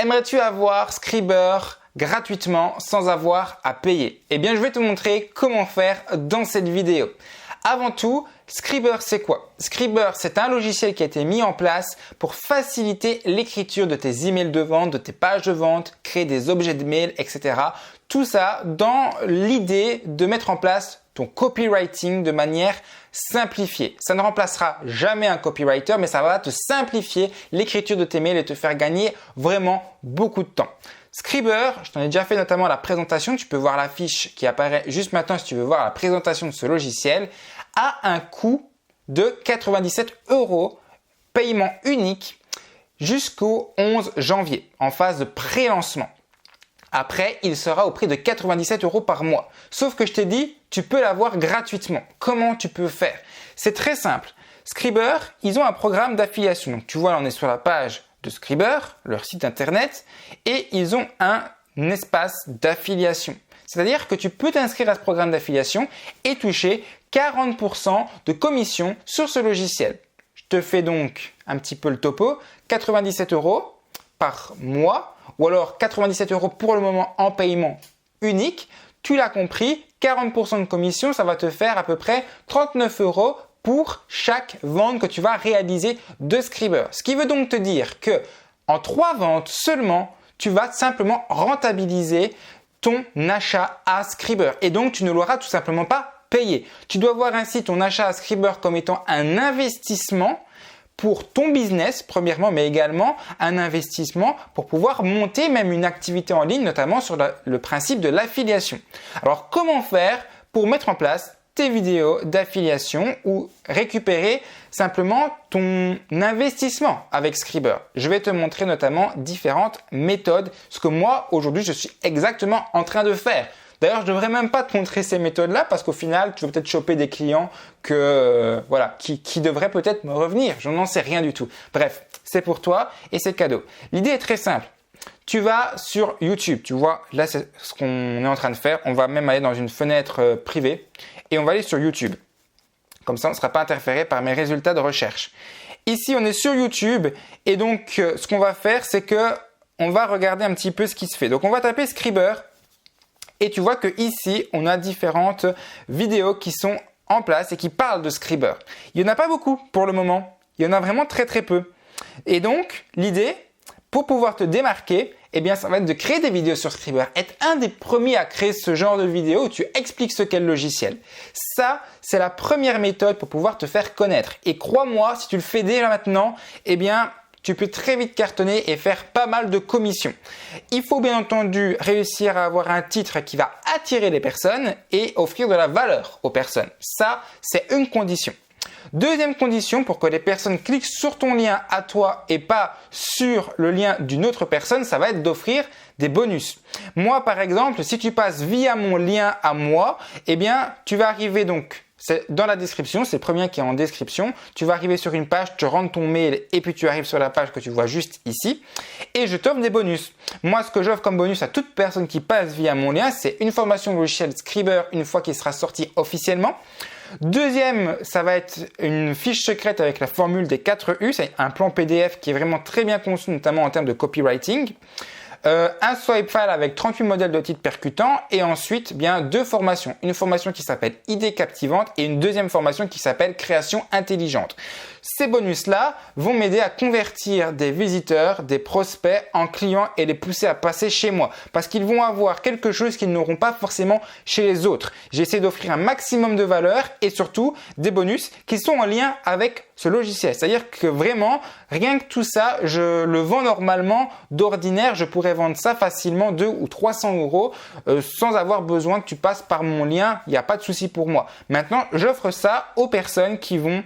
Aimerais-tu avoir Scriber gratuitement sans avoir à payer? Eh bien, je vais te montrer comment faire dans cette vidéo. Avant tout, Scriber, c'est quoi? Scriber, c'est un logiciel qui a été mis en place pour faciliter l'écriture de tes emails de vente, de tes pages de vente, créer des objets de mail, etc. Tout ça dans l'idée de mettre en place ton copywriting de manière simplifiée. Ça ne remplacera jamais un copywriter, mais ça va te simplifier l'écriture de tes mails et te faire gagner vraiment beaucoup de temps. Scriber, je t'en ai déjà fait notamment la présentation, tu peux voir la fiche qui apparaît juste maintenant si tu veux voir la présentation de ce logiciel, a un coût de 97 €, paiement unique jusqu'au 11 janvier en phase de pré-lancement. Après, il sera au prix de 97 € par mois. Sauf que je t'ai dit, tu peux l'avoir gratuitement. Comment tu peux faire? C'est très simple. Scriber, ils ont un programme d'affiliation. Donc tu vois, là, on est sur la page de Scriber, leur site internet, et ils ont un espace d'affiliation. C'est-à-dire que tu peux t'inscrire à ce programme d'affiliation et toucher 40% de commission sur ce logiciel. Je te fais donc un petit peu le topo. 97 € par mois, ou alors 97 € pour le moment en paiement unique. Tu l'as compris, 40% de commission, ça va te faire à peu près 39 € pour chaque vente que tu vas réaliser de Scriber. Ce qui veut donc te dire que en 3 ventes seulement, tu vas simplement rentabiliser ton achat à Scriber. Et donc, tu ne l'auras tout simplement pas payé. Tu dois voir ainsi ton achat à Scriber comme étant un investissement pour ton business, premièrement, mais également un investissement pour pouvoir monter même une activité en ligne, notamment sur le principe de l'affiliation. Alors, comment faire pour mettre en place tes vidéos d'affiliation ou récupérer simplement ton investissement avec Scriber? Je vais te montrer notamment différentes méthodes, ce que moi, aujourd'hui, je suis exactement en train de faire. D'ailleurs, je ne devrais même pas te montrer ces méthodes-là parce qu'au final, tu vas peut-être choper des clients qui devraient peut-être me revenir. Je n'en sais rien du tout. Bref, c'est pour toi et c'est cadeau. L'idée est très simple. Tu vas sur YouTube. Tu vois, là, c'est ce qu'on est en train de faire. On va même aller dans une fenêtre privée et on va aller sur YouTube. Comme ça, on ne sera pas interféré par mes résultats de recherche. Ici, on est sur YouTube et donc, ce qu'on va faire, c'est que on va regarder un petit peu ce qui se fait. Donc, on va taper Scriber. Et tu vois que ici, on a différentes vidéos qui sont en place et qui parlent de Scriber. Il n'y en a pas beaucoup pour le moment. Il y en a vraiment très très peu. Et donc, l'idée, pour pouvoir te démarquer, eh bien, ça va être de créer des vidéos sur Scriber. Être un des premiers à créer ce genre de vidéo où tu expliques ce qu'est le logiciel. Ça, c'est la première méthode pour pouvoir te faire connaître. Et crois-moi, si tu le fais déjà maintenant, eh bien, tu peux très vite cartonner et faire pas mal de commissions. Il faut bien entendu réussir à avoir un titre qui va attirer les personnes et offrir de la valeur aux personnes. Ça, c'est une condition. Deuxième condition, pour que les personnes cliquent sur ton lien à toi et pas sur le lien d'une autre personne, ça va être d'offrir des bonus. Moi, par exemple, si tu passes via mon lien à moi, eh bien, tu vas arriver donc dans la description, c'est le premier qui est en description. Tu vas arriver sur une page, tu rentres ton mail et puis tu arrives sur la page que tu vois juste ici. Et je t'offre des bonus. Moi, ce que j'offre comme bonus à toute personne qui passe via mon lien, c'est une formation logiciel Scriber une fois qu'il sera sorti officiellement. Deuxième, ça va être une fiche secrète avec la formule des 4 U. C'est un plan PDF qui est vraiment très bien conçu, notamment en termes de copywriting. Un swipe file avec 38 modèles de titres percutants et ensuite bien 2 formations. Une formation qui s'appelle Idées captivantes et une deuxième formation qui s'appelle Création intelligente. Ces bonus-là vont m'aider à convertir des visiteurs, des prospects en clients et les pousser à passer chez moi parce qu'ils vont avoir quelque chose qu'ils n'auront pas forcément chez les autres. J'essaie d'offrir un maximum de valeur et surtout des bonus qui sont en lien avec ce logiciel. C'est-à-dire que vraiment, rien que tout ça, je le vends normalement d'ordinaire. Je pourrais vendre ça facilement 200 ou 300 € sans avoir besoin que tu passes par mon lien. Il n'y a pas de souci pour moi. Maintenant, j'offre ça aux personnes qui vont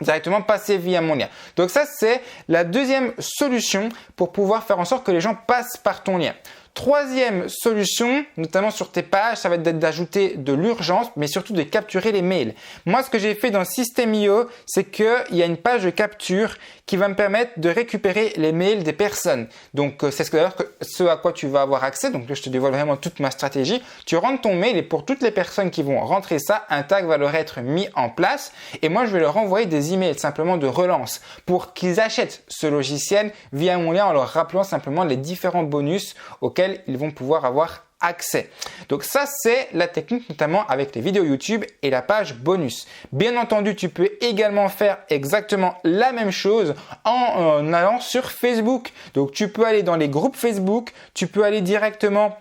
directement passer via mon lien. Donc ça, c'est la deuxième solution pour pouvoir faire en sorte que les gens passent par ton lien. Troisième solution, notamment sur tes pages, ça va être d'ajouter de l'urgence, mais surtout de capturer les mails. Moi, ce que j'ai fait dans System.io, c'est qu'il y a une page de capture qui va me permettre de récupérer les mails des personnes. Donc, c'est ce à quoi tu vas avoir accès. Donc, là, je te dévoile vraiment toute ma stratégie. Tu rentres ton mail et pour toutes les personnes qui vont rentrer ça, un tag va leur être mis en place. Et moi, je vais leur envoyer des emails simplement de relance pour qu'ils achètent ce logiciel via mon lien en leur rappelant simplement les différents bonus auxquels ils vont pouvoir avoir accès. Donc ça, c'est la technique notamment avec les vidéos YouTube et la page bonus. Bien entendu, tu peux également faire exactement la même chose en allant sur Facebook. Donc tu peux aller dans les groupes Facebook, tu peux aller directement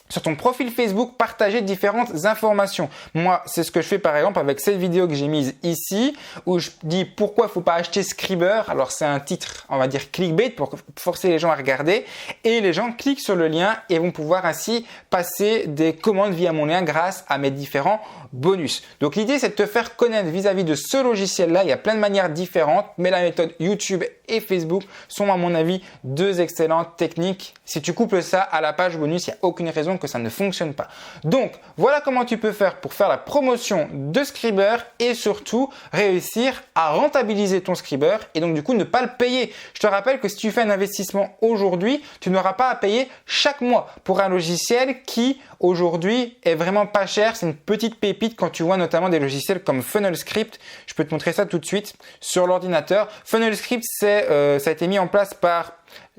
sur ton profil Facebook, partager différentes informations. Moi, c'est ce que je fais par exemple avec cette vidéo que j'ai mise ici où je dis pourquoi il ne faut pas acheter Scriber. Alors, c'est un titre, on va dire clickbait pour forcer les gens à regarder et les gens cliquent sur le lien et vont pouvoir ainsi passer des commandes via mon lien grâce à mes différents bonus. Donc, l'idée, c'est de te faire connaître vis-à-vis de ce logiciel-là. Il y a plein de manières différentes, mais la méthode YouTube et Facebook sont à mon avis deux excellentes techniques. Si tu couples ça à la page bonus, il n'y a aucune raison que ça ne fonctionne pas. Donc, voilà comment tu peux faire pour faire la promotion de Scriber et surtout réussir à rentabiliser ton Scriber et donc du coup ne pas le payer. Je te rappelle que si tu fais un investissement aujourd'hui, tu n'auras pas à payer chaque mois pour un logiciel qui aujourd'hui est vraiment pas cher. C'est une petite pépite quand tu vois notamment des logiciels comme FunnelScript. Je peux te montrer ça tout de suite sur l'ordinateur. FunnelScript, ça a été mis en place par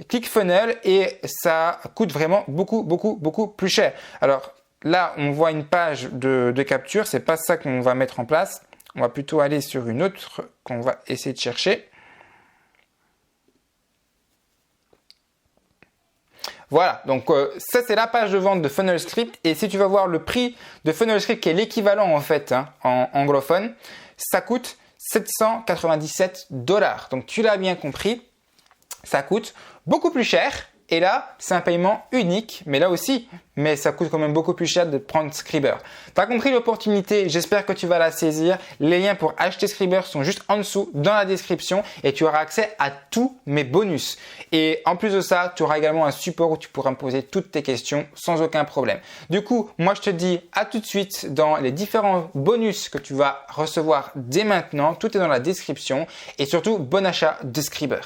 ClickFunnels et ça coûte vraiment beaucoup plus cher. Alors là, on voit une page de capture. C'est pas ça qu'on va mettre en place. On va plutôt aller sur une autre qu'on va essayer de chercher. Voilà, donc ça c'est la page de vente de FunnelScript et si tu vas voir le prix de FunnelScript qui est l'équivalent en fait en anglophone, ça coûte 797 $. Donc tu l'as bien compris, ça coûte beaucoup plus cher et là c'est un paiement unique, mais là aussi, mais ça coûte quand même beaucoup plus cher de prendre Scriber. Tu as compris l'opportunité, j'espère que tu vas la saisir. Les liens pour acheter Scriber sont juste en dessous dans la description et tu auras accès à tous mes bonus. Et en plus de ça, tu auras également un support où tu pourras me poser toutes tes questions sans aucun problème. Du coup, moi je te dis à tout de suite dans les différents bonus que tu vas recevoir dès maintenant. Tout est dans la description et surtout bon achat de Scriber.